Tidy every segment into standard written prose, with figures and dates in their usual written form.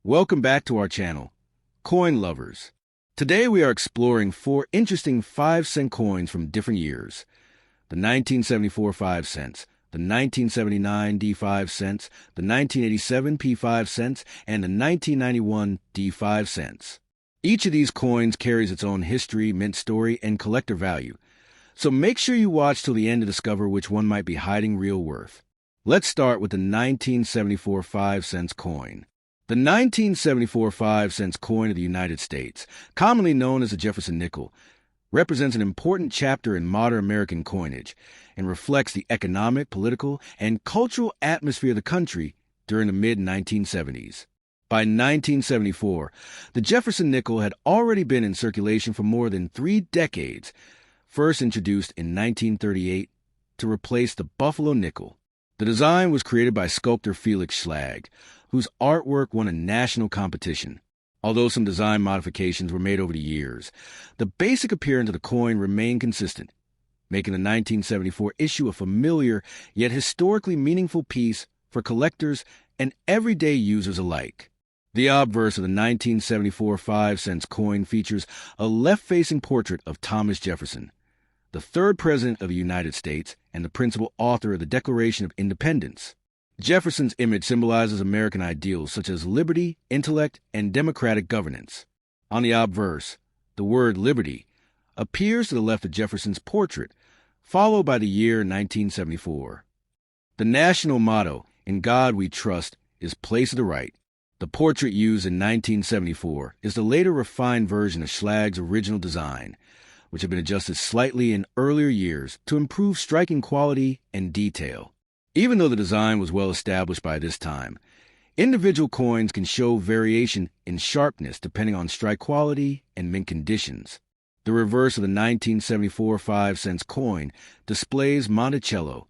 Welcome back to our channel, Coin Lovers. Today we are exploring 4 interesting 5-cent coins from different years. The 1974 5 cents, the 1979 D5 cents, the 1987 P5 cents, and the 1991 D5 cents. Each of these coins carries its own history, mint story, and collector value. So make sure you watch till the end to discover which one might be hiding real worth. Let's start with the 1974 5 cents coin. The 1974 5 cents coin of the United States, commonly known as the Jefferson nickel, represents an important chapter in modern American coinage and reflects the economic, political, and cultural atmosphere of the country during the mid-1970s. By 1974, the Jefferson nickel had already been in circulation for more than 3 decades, first introduced in 1938 to replace the Buffalo nickel. The design was created by sculptor Felix Schlag, whose artwork won a national competition. Although some design modifications were made over the years, the basic appearance of the coin remained consistent, making the 1974 issue a familiar yet historically meaningful piece for collectors and everyday users alike. The obverse of the 1974 5 cents coin features a left-facing portrait of Thomas Jefferson, the 3rd President of the United States and the principal author of the Declaration of Independence. Jefferson's image symbolizes American ideals such as liberty, intellect, and democratic governance. On the obverse, the word liberty appears to the left of Jefferson's portrait, followed by the year 1974. The national motto, "In God We Trust," is placed to the right. The portrait used in 1974 is the later refined version of Schlag's original design, which had been adjusted slightly in earlier years to improve striking quality and detail. Even though the design was well established by this time, individual coins can show variation in sharpness depending on strike quality and mint conditions. The reverse of the 1974 5 cents coin displays Monticello,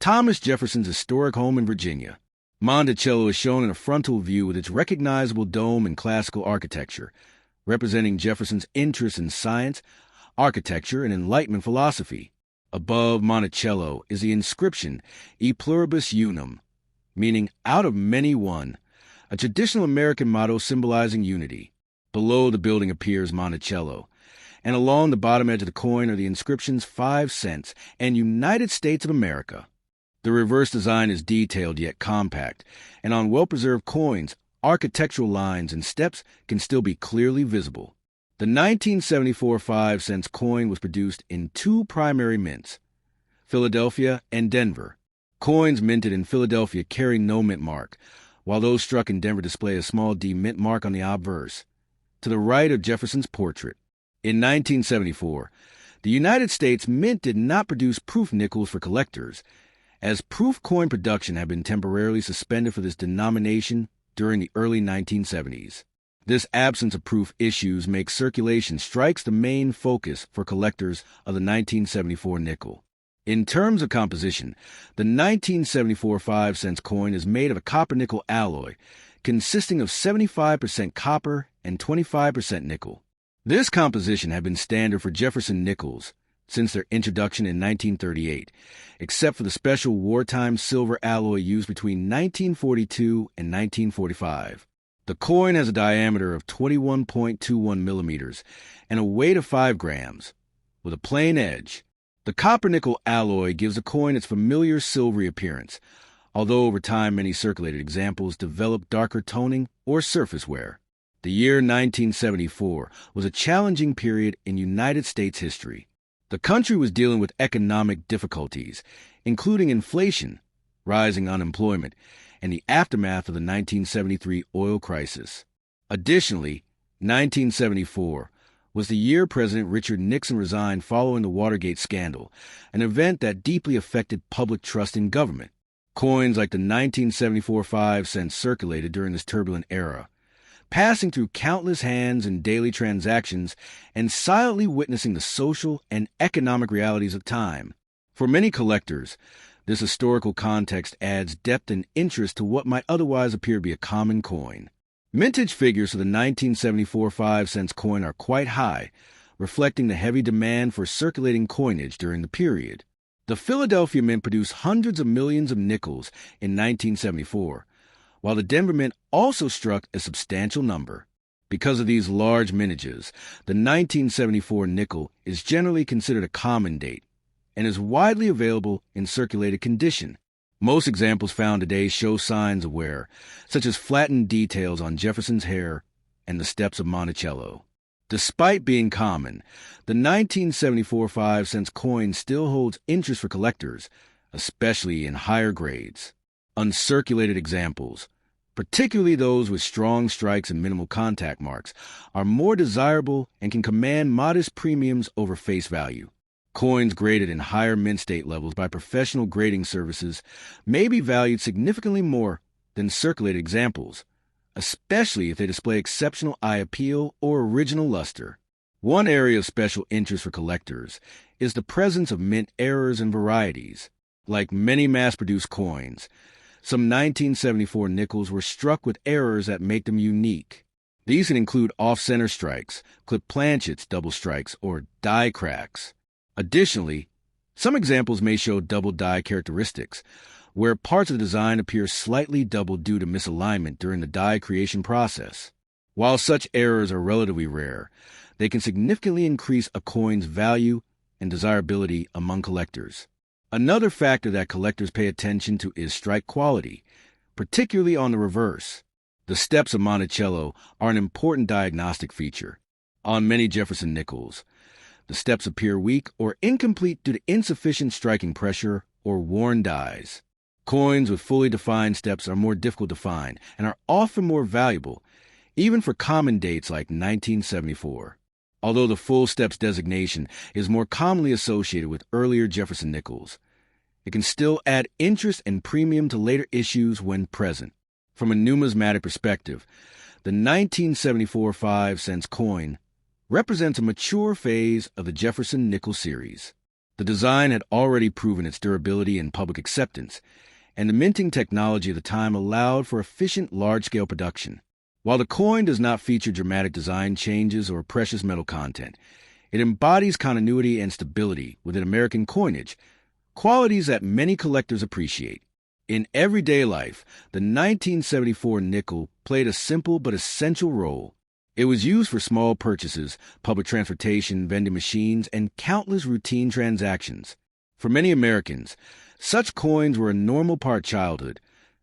Thomas Jefferson's historic home in Virginia. Monticello is shown in a frontal view with its recognizable dome and classical architecture, representing Jefferson's interest in science, architecture, and Enlightenment philosophy. Above Monticello is the inscription E pluribus unum, meaning out of many one, a traditional American motto symbolizing unity. Below the building appears Monticello, and along the bottom edge of the coin are the inscriptions 5 cents and United States of America. The reverse design is detailed yet compact, and on well-preserved coins, architectural lines and steps can still be clearly visible. The 1974 5 cents coin was produced in 2 primary mints, Philadelphia and Denver. Coins minted in Philadelphia carry no mint mark, while those struck in Denver display a small D mint mark on the obverse, to the right of Jefferson's portrait. In 1974, the United States Mint did not produce proof nickels for collectors, as proof coin production had been temporarily suspended for this denomination during the early 1970s. This absence of proof issues makes circulation strikes the main focus for collectors of the 1974 nickel. In terms of composition, the 1974 5 cents coin is made of a copper-nickel alloy, consisting of 75% copper and 25% nickel. This composition had been standard for Jefferson nickels since their introduction in 1938, except for the special wartime silver alloy used between 1942 and 1945. The coin has a diameter of 21.21 millimeters and a weight of 5 grams, with a plain edge. The copper-nickel alloy gives the coin its familiar silvery appearance, although over time many circulated examples developed darker toning or surface wear. The year 1974 was a challenging period in United States history. The country was dealing with economic difficulties, including inflation, rising unemployment, and the aftermath of the 1973 oil crisis. Additionally, 1974 was the year President Richard Nixon resigned following the Watergate scandal, an event that deeply affected public trust in government. Coins like the 1974 5 cents circulated during this turbulent era, passing through countless hands in daily transactions and silently witnessing the social and economic realities of time. For many collectors, this historical context adds depth and interest to what might otherwise appear to be a common coin. Mintage figures for the 1974 5 cents coin are quite high, reflecting the heavy demand for circulating coinage during the period. The Philadelphia Mint produced hundreds of millions of nickels in 1974, while the Denver Mint also struck a substantial number. Because of these large mintages, the 1974 nickel is generally considered a common date and is widely available in circulated condition. Most examples found today show signs of wear, such as flattened details on Jefferson's hair and the steps of Monticello. Despite being common, the 1974 5-cent coin still holds interest for collectors, especially in higher grades. Uncirculated examples, particularly those with strong strikes and minimal contact marks, are more desirable and can command modest premiums over face value. Coins graded in higher mint state levels by professional grading services may be valued significantly more than circulated examples, especially if they display exceptional eye appeal or original luster. One area of special interest for collectors is the presence of mint errors and varieties. Like many mass-produced coins, some 1974 nickels were struck with errors that make them unique. These can include off-center strikes, clip planchets, double strikes, or die cracks. Additionally, some examples may show double die characteristics, where parts of the design appear slightly double due to misalignment during the die creation process. While such errors are relatively rare, they can significantly increase a coin's value and desirability among collectors. Another factor that collectors pay attention to is strike quality, particularly on the reverse. The steps of Monticello are an important diagnostic feature. On many Jefferson nickels, the steps appear weak or incomplete due to insufficient striking pressure or worn dies. Coins with fully defined steps are more difficult to find and are often more valuable, even for common dates like 1974. Although the full steps designation is more commonly associated with earlier Jefferson nickels, it can still add interest and premium to later issues when present. From a numismatic perspective, the 1974 5-cent coin represents a mature phase of the Jefferson nickel series. The design had already proven its durability and public acceptance, and the minting technology of the time allowed for efficient large-scale production. While the coin does not feature dramatic design changes or precious metal content, it embodies continuity and stability within American coinage, qualities that many collectors appreciate. In everyday life, the 1974 nickel played a simple but essential role. It was used for small purchases, public transportation, vending machines, and countless routine transactions. For many Americans, such coins were a normal part of childhood,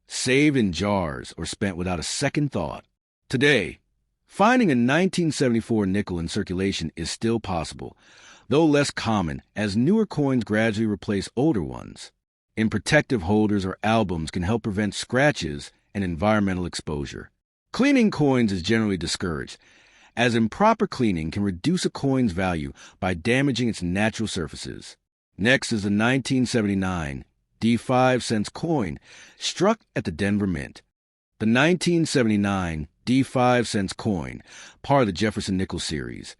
saved in jars or spent without a second thought. Today, finding a 1974 nickel in circulation is still possible, though less common as newer coins gradually replace older ones. In protective holders or albums can help prevent scratches and environmental exposure. Cleaning coins is generally discouraged, as improper cleaning can reduce a coin's value by damaging its natural surfaces. Next is the 1979 D5-cent coin struck at the Denver Mint. The 1979 D5-cent coin, part of the Jefferson nickel series,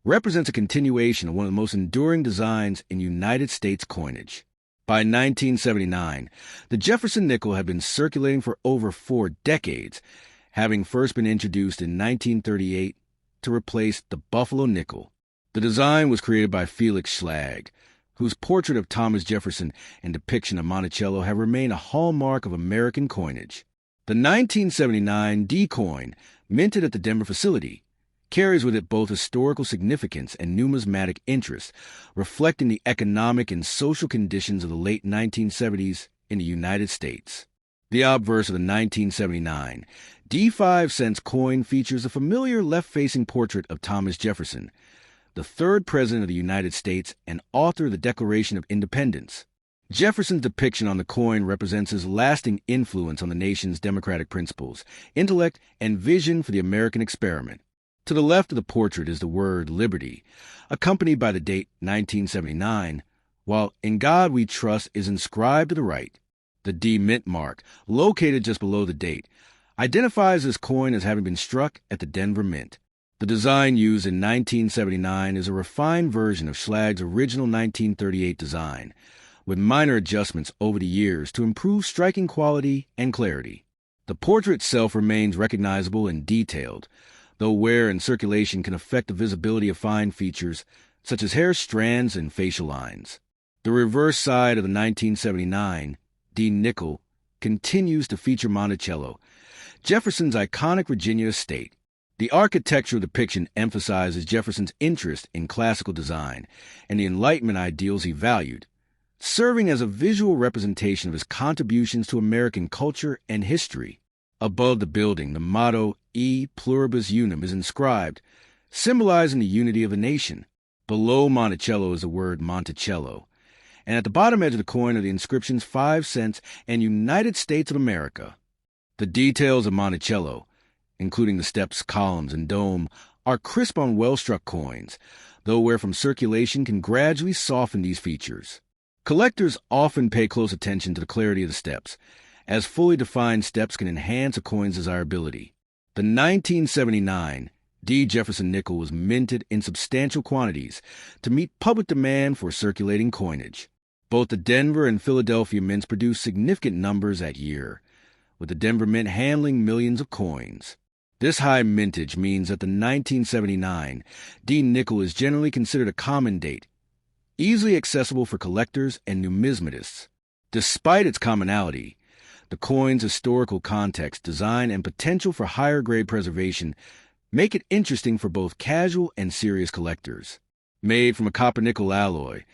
represents a continuation of one of the most enduring designs in United States coinage. By 1979, the Jefferson nickel had been circulating for over 4 decades, having first been introduced in 1938 to replace the Buffalo nickel. The design was created by Felix Schlag, whose portrait of Thomas Jefferson and depiction of Monticello have remained a hallmark of American coinage. The 1979 D coin, minted at the Denver facility, carries with it both historical significance and numismatic interest, reflecting the economic and social conditions of the late 1970s in the United States. The obverse of the 1979 D5-cent coin features a familiar left-facing portrait of Thomas Jefferson, the third president of the United States and author of the Declaration of Independence. Jefferson's depiction on the coin represents his lasting influence on the nation's democratic principles, intellect, and vision for the American experiment. To the left of the portrait is the word liberty, accompanied by the date 1979, while In God We Trust is inscribed to the right. The D mint mark, located just below the date, identifies this coin as having been struck at the Denver Mint. The design used in 1979 is a refined version of Schlag's original 1938 design, with minor adjustments over the years to improve striking quality and clarity. The portrait itself remains recognizable and detailed, though wear and circulation can affect the visibility of fine features such as hair strands and facial lines. The reverse side of the 1979 D nickel continues to feature Monticello, Jefferson's iconic Virginia estate. The architectural depiction emphasizes Jefferson's interest in classical design and the Enlightenment ideals he valued, serving as a visual representation of his contributions to American culture and history. Above the building, the motto E Pluribus Unum is inscribed, symbolizing the unity of the nation. Below Monticello is the word Monticello, and at the bottom edge of the coin are the inscriptions 5 cents and United States of America. The details of Monticello, including the steps, columns, and dome, are crisp on well-struck coins, though wear from circulation can gradually soften these features. Collectors often pay close attention to the clarity of the steps, as fully defined steps can enhance a coin's desirability. The 1979 D. Jefferson nickel was minted in substantial quantities to meet public demand for circulating coinage. Both the Denver and Philadelphia mints produced significant numbers that year, with the Denver Mint handling millions of coins. This high mintage means that the 1979 D nickel is generally considered a common date, easily accessible for collectors and numismatists. Despite its commonality, the coin's historical context, design, and potential for higher-grade preservation make it interesting for both casual and serious collectors. Made from a copper-nickel alloy,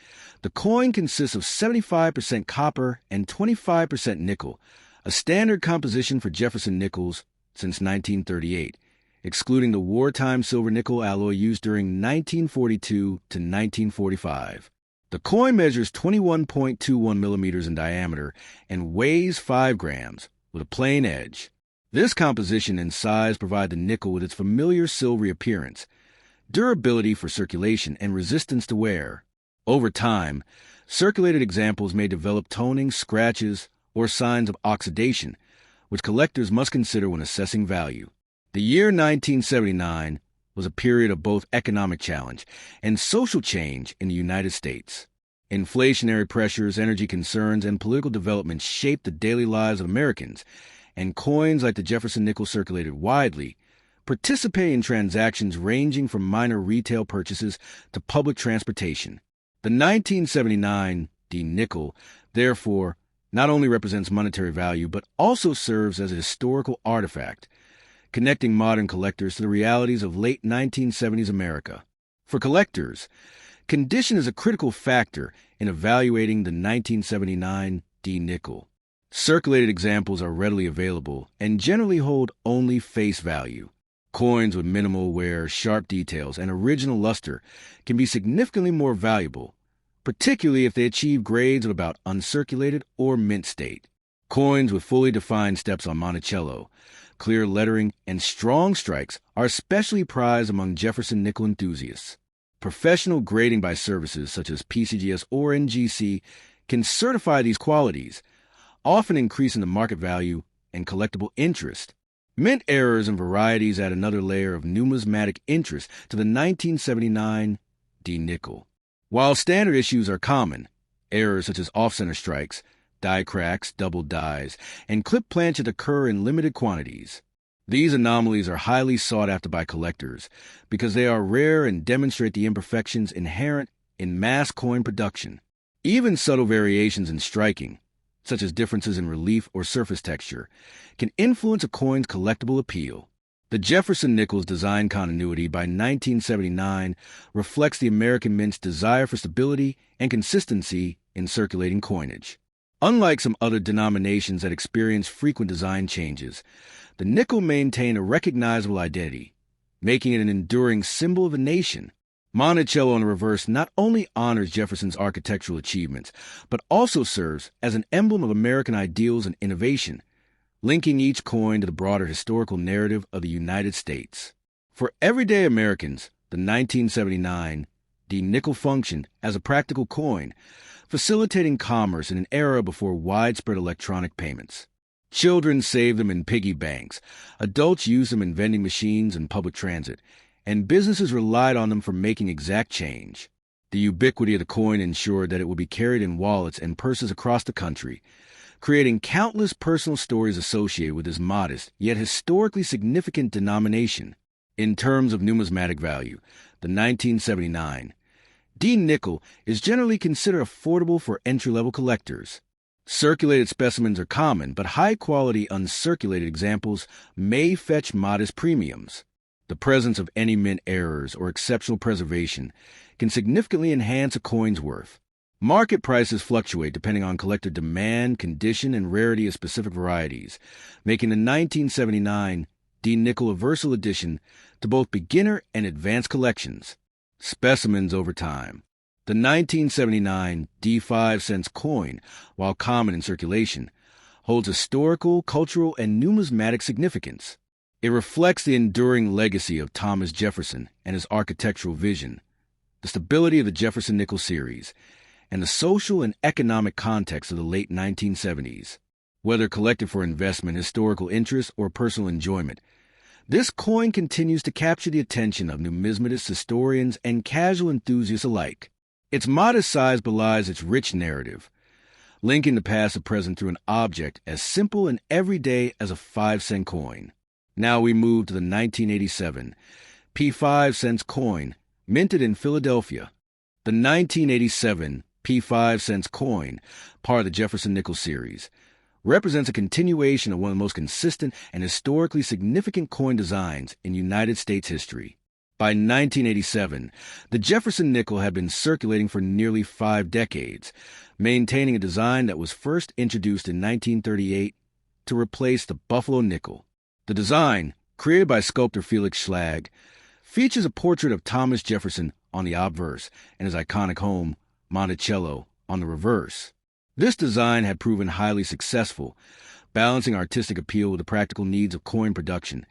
the coin consists of 75% copper and 25% nickel, a standard composition for Jefferson nickels since 1938, excluding the wartime silver-nickel alloy used during 1942 to 1945. The coin measures 21.21 millimeters in diameter and weighs 5 grams, with a plain edge. This composition and size provide the nickel with its familiar silvery appearance, durability for circulation, and resistance to wear. Over time, circulated examples may develop toning, scratches, or signs of oxidation, which collectors must consider when assessing value. The year 1979 was a period of both economic challenge and social change in the United States. Inflationary pressures, energy concerns, and political developments shaped the daily lives of Americans, and coins like the Jefferson nickel circulated widely, participating in transactions ranging from minor retail purchases to public transportation. The 1979 D nickel, therefore, not only represents monetary value, but also serves as a historical artifact, connecting modern collectors to the realities of late 1970s America. For collectors, condition is a critical factor in evaluating the 1979 D nickel. Circulated examples are readily available and generally hold only face value. Coins with minimal wear, sharp details, and original luster can be significantly more valuable, particularly if they achieve grades of about uncirculated or mint state. Coins with fully defined steps on Monticello, clear lettering, and strong strikes are especially prized among Jefferson nickel enthusiasts. Professional grading by services such as PCGS or NGC can certify these qualities, often increasing the market value and collectible interest. Mint errors and varieties add another layer of numismatic interest to the 1979 D nickel. While standard issues are common, errors such as off-center strikes, die cracks, double dies, and clip planchet occur in limited quantities. These anomalies are highly sought after by collectors because they are rare and demonstrate the imperfections inherent in mass coin production. Even subtle variations in striking, such as differences in relief or surface texture, can influence a coin's collectible appeal. The Jefferson nickel's design continuity by 1979 reflects the American Mint's desire for stability and consistency in circulating coinage. Unlike some other denominations that experience frequent design changes, the nickel maintained a recognizable identity, making it an enduring symbol of a nation. Monticello on the reverse not only honors Jefferson's architectural achievements, but also serves as an emblem of American ideals and innovation, linking each coin to the broader historical narrative of the United States. For everyday Americans, the 1979 D nickel functioned as a practical coin, facilitating commerce in an era before widespread electronic payments. Children saved them in piggy banks, adults used them in vending machines and public transit, and businesses relied on them for making exact change. The ubiquity of the coin ensured that it would be carried in wallets and purses across the country, creating countless personal stories associated with this modest, yet historically significant denomination. In terms of numismatic value, the 1979 D nickel is generally considered affordable for entry-level collectors. Circulated specimens are common, but high-quality uncirculated examples may fetch modest premiums. The presence of any mint errors or exceptional preservation can significantly enhance a coin's worth. Market prices fluctuate depending on collector demand, condition, and rarity of specific varieties, making the 1979 Nickle a versatile addition to both beginner and advanced collections. Specimens over time. The 1979 5 cents coin, while common in circulation, holds historical, cultural, and numismatic significance. It reflects the enduring legacy of Thomas Jefferson and his architectural vision, the stability of the Jefferson Nickle series, and the social and economic context of the late 1970s. Whether collected for investment, historical interest, or personal enjoyment, this coin continues to capture the attention of numismatists, historians, and casual enthusiasts alike. Its modest size belies its rich narrative, linking the past and present through an object as simple and everyday as a 5-cent coin. Now we move to the 1987 P5 cents coin, minted in Philadelphia. The 1987 P5 cents coin, part of the Jefferson Nickle series, represents a continuation of one of the most consistent and historically significant coin designs in United States history. By 1987, the Jefferson Nickle had been circulating for nearly 5 decades, maintaining a design that was first introduced in 1938 to replace the Buffalo nickel. The design, created by sculptor Felix Schlag, features a portrait of Thomas Jefferson on the obverse and his iconic home, Monticello, on the reverse. This design had proven highly successful, balancing artistic appeal with the practical needs of coin production,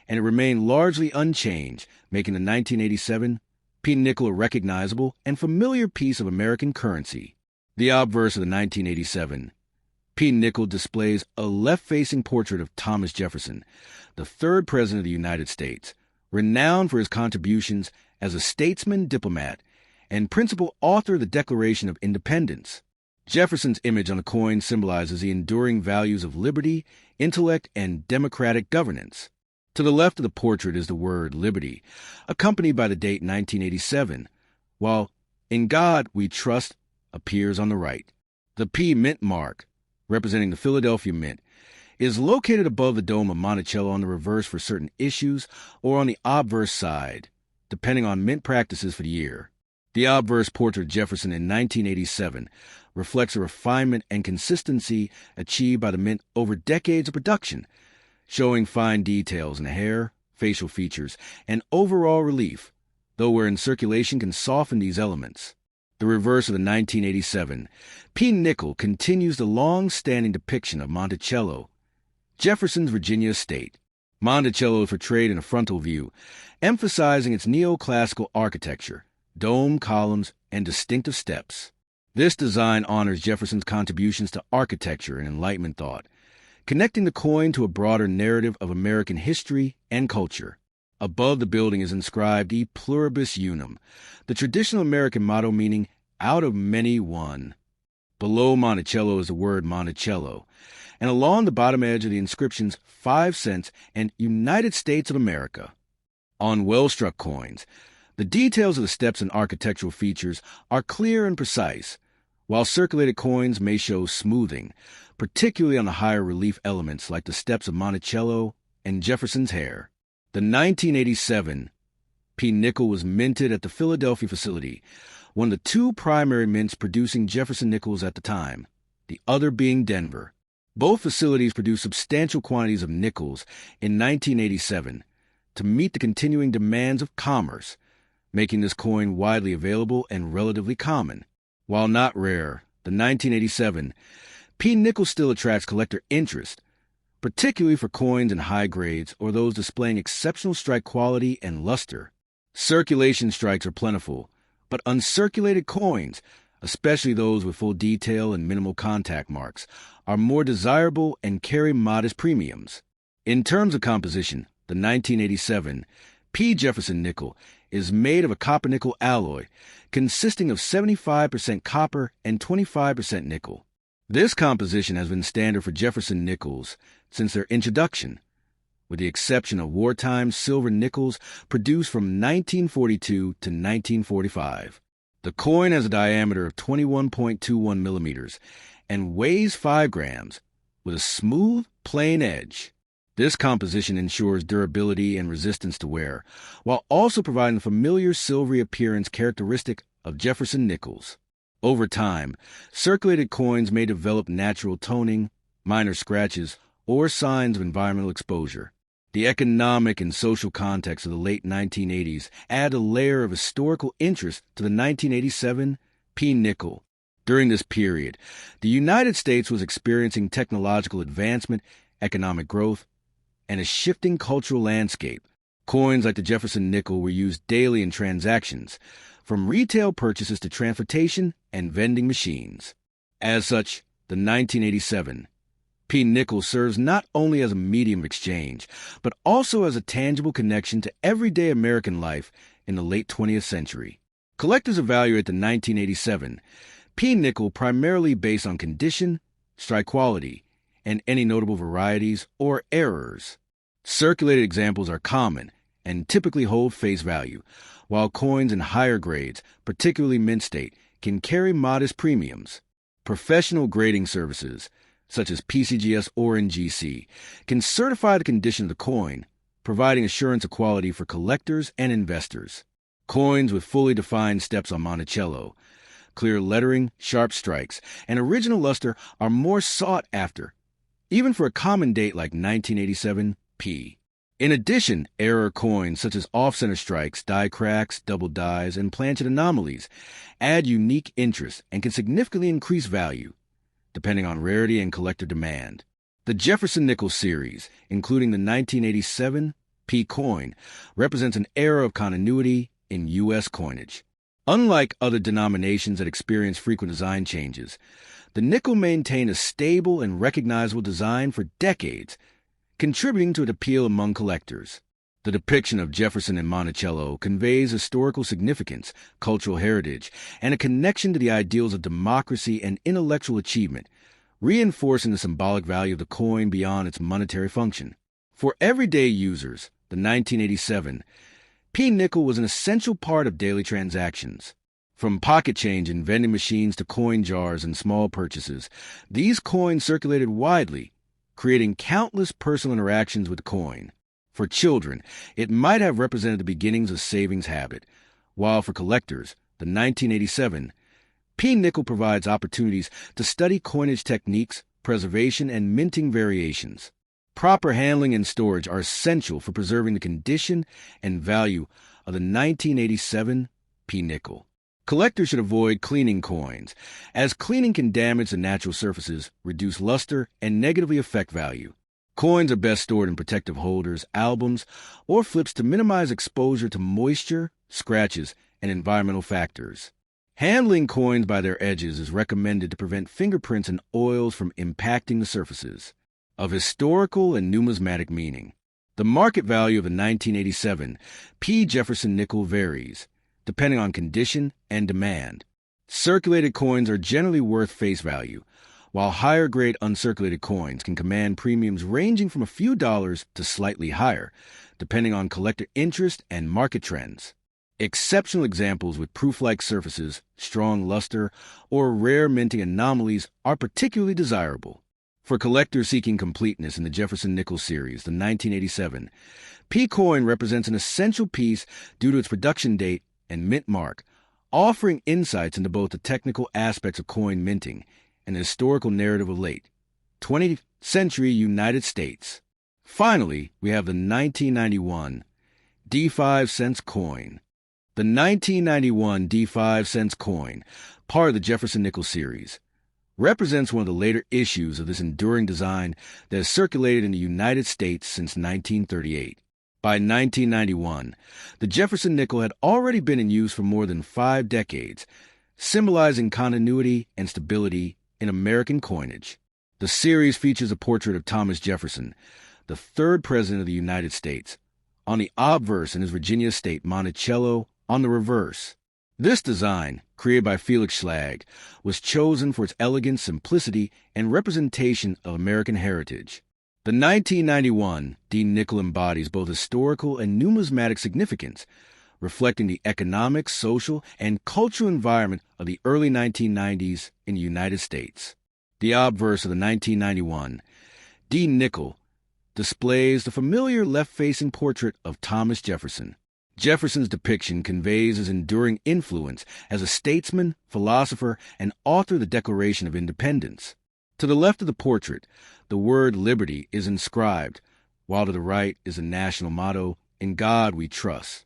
and it remained largely unchanged, making the 1987 P-nickel a recognizable and familiar piece of American currency. The obverse of the 1987 P-nickel displays a left-facing portrait of Thomas Jefferson, the third president of the United States, renowned for his contributions as a statesman, diplomat, and principal author of the Declaration of Independence. Jefferson's image on the coin symbolizes the enduring values of liberty, intellect, and democratic governance. To the left of the portrait is the word liberty, accompanied by the date 1987, while In God We Trust appears on the right. The P mint mark, representing the Philadelphia Mint, is located above the dome of Monticello on the reverse for certain issues or on the obverse side, depending on mint practices for the year. The obverse portrait of Jefferson in 1987 reflects a refinement and consistency achieved by the mint over decades of production, showing fine details in hair, facial features, and overall relief, though where in circulation can soften these elements. The reverse of the 1987 P-nickel continues the long-standing depiction of Monticello, Jefferson's Virginia estate. Monticello is portrayed in a frontal view, emphasizing its neoclassical architecture, dome columns, and distinctive steps. This design honors Jefferson's contributions to architecture and Enlightenment thought, connecting the coin to a broader narrative of American history and culture. Above the building is inscribed E Pluribus Unum, the traditional American motto meaning out of many one. Below Monticello is the word Monticello, and along the bottom edge of the inscriptions 5 cents and United States of America. On well-struck coins, the details of the steps and architectural features are clear and precise, while circulated coins may show smoothing, particularly on the higher relief elements like the steps of Monticello and Jefferson's hair. The 1987 P-nickel was minted at the Philadelphia facility, one of the 2 primary mints producing Jefferson nickels at the time, the other being Denver. Both facilities produced substantial quantities of nickels in 1987 to meet the continuing demands of commerce, making this coin widely available and relatively common. While not rare, the 1987 P-nickel still attracts collector interest, particularly for coins in high grades or those displaying exceptional strike quality and luster. Circulation strikes are plentiful, but uncirculated coins, especially those with full detail and minimal contact marks, are more desirable and carry modest premiums. In terms of composition, the 1987 P. Jefferson nickel is made of a copper-nickel alloy consisting of 75% copper and 25% nickel. This composition has been standard for Jefferson nickels since their introduction, with the exception of wartime silver nickels produced from 1942 to 1945. The coin has a diameter of 21.21 millimeters and weighs 5 grams, with a smooth, plain edge. This composition ensures durability and resistance to wear, while also providing the familiar silvery appearance characteristic of Jefferson nickels. Over time, circulated coins may develop natural toning, minor scratches, or signs of environmental exposure. The economic and social context of the late 1980s add a layer of historical interest to the 1987 nickel. During this period, the United States was experiencing technological advancement, economic growth, and a shifting cultural landscape. Coins like the Jefferson nickel were used daily in transactions, from retail purchases to transportation and vending machines. As such, the 1987 nickel serves not only as a medium of exchange, but also as a tangible connection to everyday American life in the late 20th century. Collectors evaluate the 1987 nickel primarily based on condition, strike quality, and any notable varieties or errors. Circulated examples are common and typically hold face value, while coins in higher grades, particularly mint state, can carry modest premiums. Professional grading services, such as PCGS or NGC, can certify the condition of the coin, providing assurance of quality for collectors and investors. Coins with fully defined steps on Monticello, clear lettering, sharp strikes, and original luster are more sought after, even for a common date like 1987 In addition, error coins such as off-center strikes, die cracks, double dies, and planchet anomalies add unique interest and can significantly increase value, depending on rarity and collector demand. The Jefferson nickel series, including the 1987 coin, represents an era of continuity in U.S. coinage. Unlike other denominations that experience frequent design changes, the nickel maintained a stable and recognizable design for decades, contributing to its appeal among collectors. The depiction of Jefferson and Monticello conveys historical significance, cultural heritage, and a connection to the ideals of democracy and intellectual achievement, reinforcing the symbolic value of the coin beyond its monetary function. For everyday users, the 1987 nickel was an essential part of daily transactions. From pocket change in vending machines to coin jars and small purchases, these coins circulated widely, creating countless personal interactions with the coin. For children, it might have represented the beginnings of savings habit, while for collectors, the 1987 nickel provides opportunities to study coinage techniques, preservation, and minting variations. Proper handling and storage are essential for preserving the condition and value of the 1987 nickel. Collectors should avoid cleaning coins, as cleaning can damage the natural surfaces, reduce luster, and negatively affect value. Coins are best stored in protective holders, albums, or flips to minimize exposure to moisture, scratches, and environmental factors. Handling coins by their edges is recommended to prevent fingerprints and oils from impacting the surfaces. Of historical and numismatic meaning, the market value of the 1987 Jefferson nickel varies, depending on condition and demand. Circulated coins are generally worth face value, while higher-grade uncirculated coins can command premiums ranging from a few dollars to slightly higher, depending on collector interest and market trends. Exceptional examples with proof-like surfaces, strong luster, or rare minting anomalies are particularly desirable. For collectors seeking completeness in the Jefferson nickel series, the 1987 coin represents an essential piece due to its production date and mint mark, offering insights into both the technical aspects of coin minting and the historical narrative of late 20th century United States. Finally, we have the 1991 D5 coin. The 1991 D5 coin, part of the Jefferson nickel series, represents one of the later issues of this enduring design that has circulated in the United States since 1938. By 1991, the Jefferson nickel had already been in use for more than 5 decades, symbolizing continuity and stability in American coinage. The series features a portrait of Thomas Jefferson, the 3rd President of the United States, on the obverse in his Virginia estate Monticello on the reverse. This design, created by Felix Schlag, was chosen for its elegance, simplicity, and representation of American heritage. The 1991 nickel embodies both historical and numismatic significance, reflecting the economic, social, and cultural environment of the early 1990s in the United States. The obverse of the 1991 D. Nickle displays the familiar left-facing portrait of Thomas Jefferson. Jefferson's depiction conveys his enduring influence as a statesman, philosopher, and author of the Declaration of Independence. To the left of the portrait, the word liberty is inscribed, while to the right is the national motto, "In God We Trust."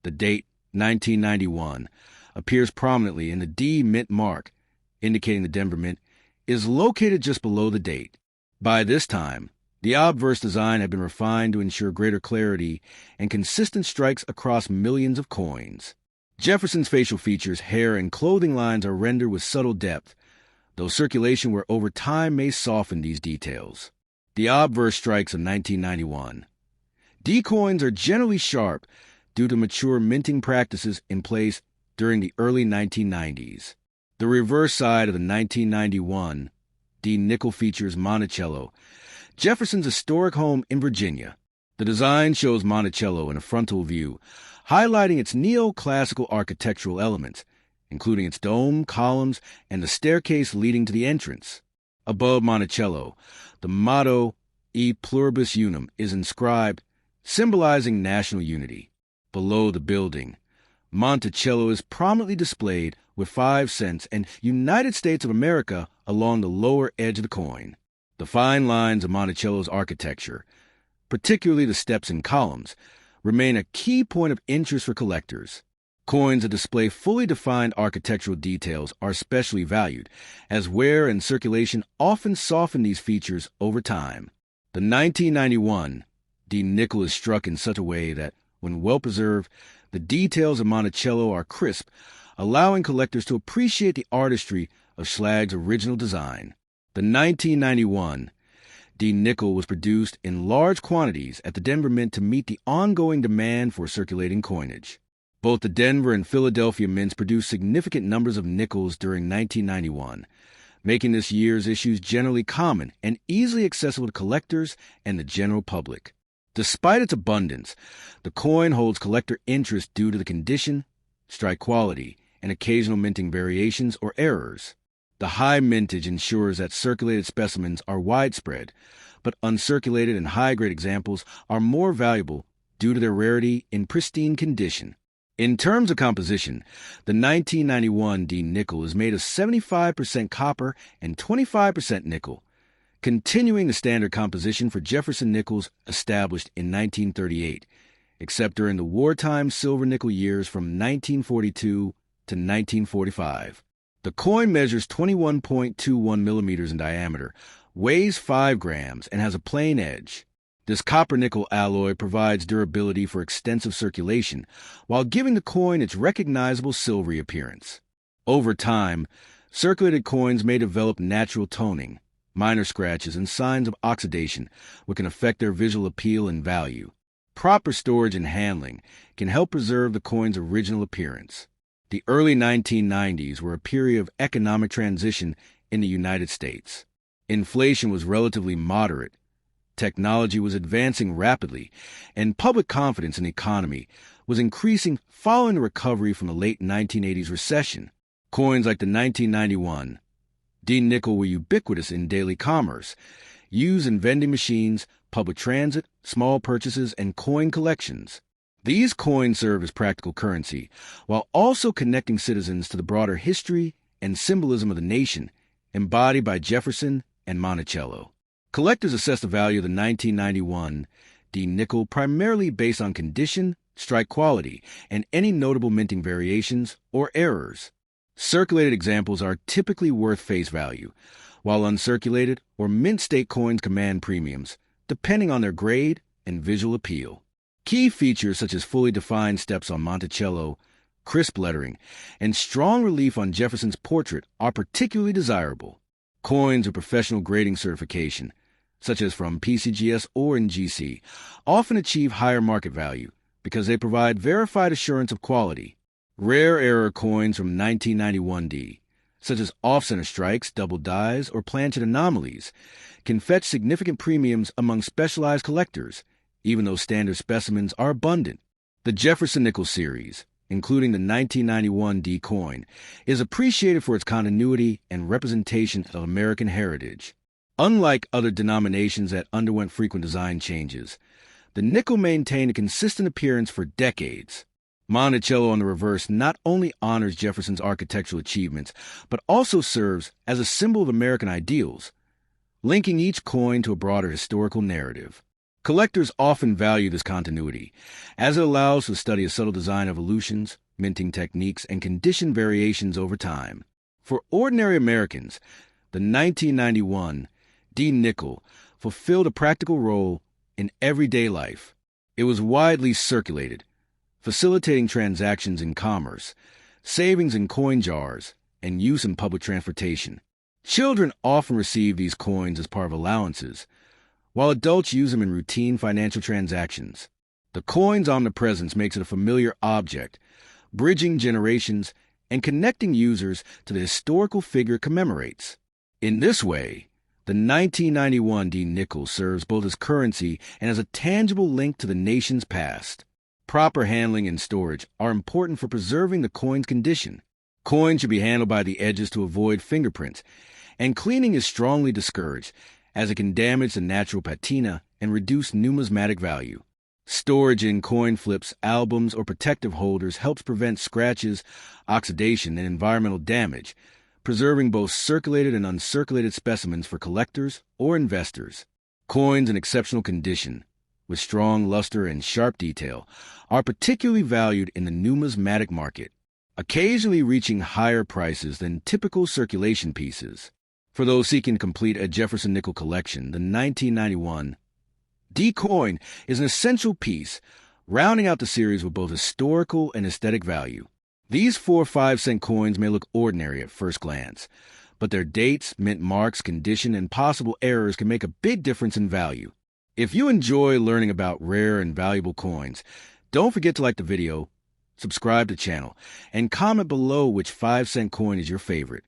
The date, 1991, appears prominently in the D Mint mark, indicating the Denver Mint is located just below the date. By this time, the obverse design had been refined to ensure greater clarity and consistent strikes across millions of coins. Jefferson's facial features, hair, and clothing lines are rendered with subtle depth, though circulation wear over time may soften these details. The obverse strikes of 1991. D coins are generally sharp due to mature minting practices in place during the early 1990s. The reverse side of the 1991 D nickel features Monticello, Jefferson's historic home in Virginia. The design shows Monticello in a frontal view, highlighting its neoclassical architectural elements, including its dome, columns, and the staircase leading to the entrance. Above Monticello, the motto E Pluribus Unum is inscribed, symbolizing national unity. Below the building, Monticello is prominently displayed with 5 cents and United States of America along the lower edge of the coin. The fine lines of Monticello's architecture, particularly the steps and columns, remain a key point of interest for collectors. Coins that display fully defined architectural details are especially valued, as wear and circulation often soften these features over time. The 1991 D nickel is struck in such a way that, when well preserved, the details of Monticello are crisp, allowing collectors to appreciate the artistry of Schlage's original design. The 1991 D nickel was produced in large quantities at the Denver Mint to meet the ongoing demand for circulating coinage. Both the Denver and Philadelphia mints produced significant numbers of nickels during 1991, making this year's issues generally common and easily accessible to collectors and the general public. Despite its abundance, the coin holds collector interest due to the condition, strike quality, and occasional minting variations or errors. The high mintage ensures that circulated specimens are widespread, but uncirculated and high-grade examples are more valuable due to their rarity in pristine condition. In terms of composition, the 1991 D nickel is made of 75% copper and 25% nickel, continuing the standard composition for Jefferson nickels established in 1938, except during the wartime silver nickel years from 1942 to 1945. The coin measures 21.21 millimeters in diameter, weighs 5 grams, and has a plain edge. This copper-nickel alloy provides durability for extensive circulation, while giving the coin its recognizable silvery appearance. Over time, circulated coins may develop natural toning, minor scratches, and signs of oxidation, which can affect their visual appeal and value. Proper storage and handling can help preserve the coin's original appearance. The early 1990s were a period of economic transition in the United States. Inflation was relatively moderate, technology was advancing rapidly, and public confidence in the economy was increasing following the recovery from the late 1980s recession. Coins like the 1991 D nickel were ubiquitous in daily commerce, used in vending machines, public transit, small purchases, and coin collections. These coins serve as practical currency, while also connecting citizens to the broader history and symbolism of the nation, embodied by Jefferson and Monticello. Collectors assess the value of the 1991 D nickel primarily based on condition, strike quality, and any notable minting variations or errors. Circulated examples are typically worth face value, while uncirculated or mint state coins command premiums, depending on their grade and visual appeal. Key features such as fully defined steps on Monticello, crisp lettering, and strong relief on Jefferson's portrait are particularly desirable. Coins with professional grading certification, such as from PCGS or NGC, often achieve higher market value because they provide verified assurance of quality. Rare error coins from 1991 D, such as off-center strikes, double dies, or planchet anomalies, can fetch significant premiums among specialized collectors, even though standard specimens are abundant. The Jefferson Nickel series, including the 1991 D coin, is appreciated for its continuity and representation of American heritage. Unlike other denominations that underwent frequent design changes, the nickel maintained a consistent appearance for decades. Monticello on the reverse not only honors Jefferson's architectural achievements, but also serves as a symbol of American ideals, linking each coin to a broader historical narrative. Collectors often value this continuity, as it allows for the study of subtle design evolutions, minting techniques, and condition variations over time. For ordinary Americans, the 1991 D nickel fulfilled a practical role in everyday life. It was widely circulated, facilitating transactions in commerce, savings in coin jars, and use in public transportation. Children often receive these coins as part of allowances, while adults use them in routine financial transactions. The coin's omnipresence makes it a familiar object, bridging generations and connecting users to the historical figure it commemorates. In this way, the 1991 D nickel serves both as currency and as a tangible link to the nation's past. Proper handling and storage are important for preserving the coin's condition. Coins should be handled by the edges to avoid fingerprints, and cleaning is strongly discouraged, as it can damage the natural patina and reduce numismatic value. Storage in coin flips, albums, or protective holders helps prevent scratches, oxidation, and environmental damage, preserving both circulated and uncirculated specimens for collectors or investors. Coins in exceptional condition, with strong luster and sharp detail, are particularly valued in the numismatic market, occasionally reaching higher prices than typical circulation pieces. For those seeking to complete a Jefferson nickel collection, the 1991 D coin is an essential piece, rounding out the series with both historical and aesthetic value. These 4 5-cent coins may look ordinary at first glance, but their dates, mint marks, condition, and possible errors can make a big difference in value. If you enjoy learning about rare and valuable coins, don't forget to like the video, subscribe to the channel, and comment below which 5-cent coin is your favorite.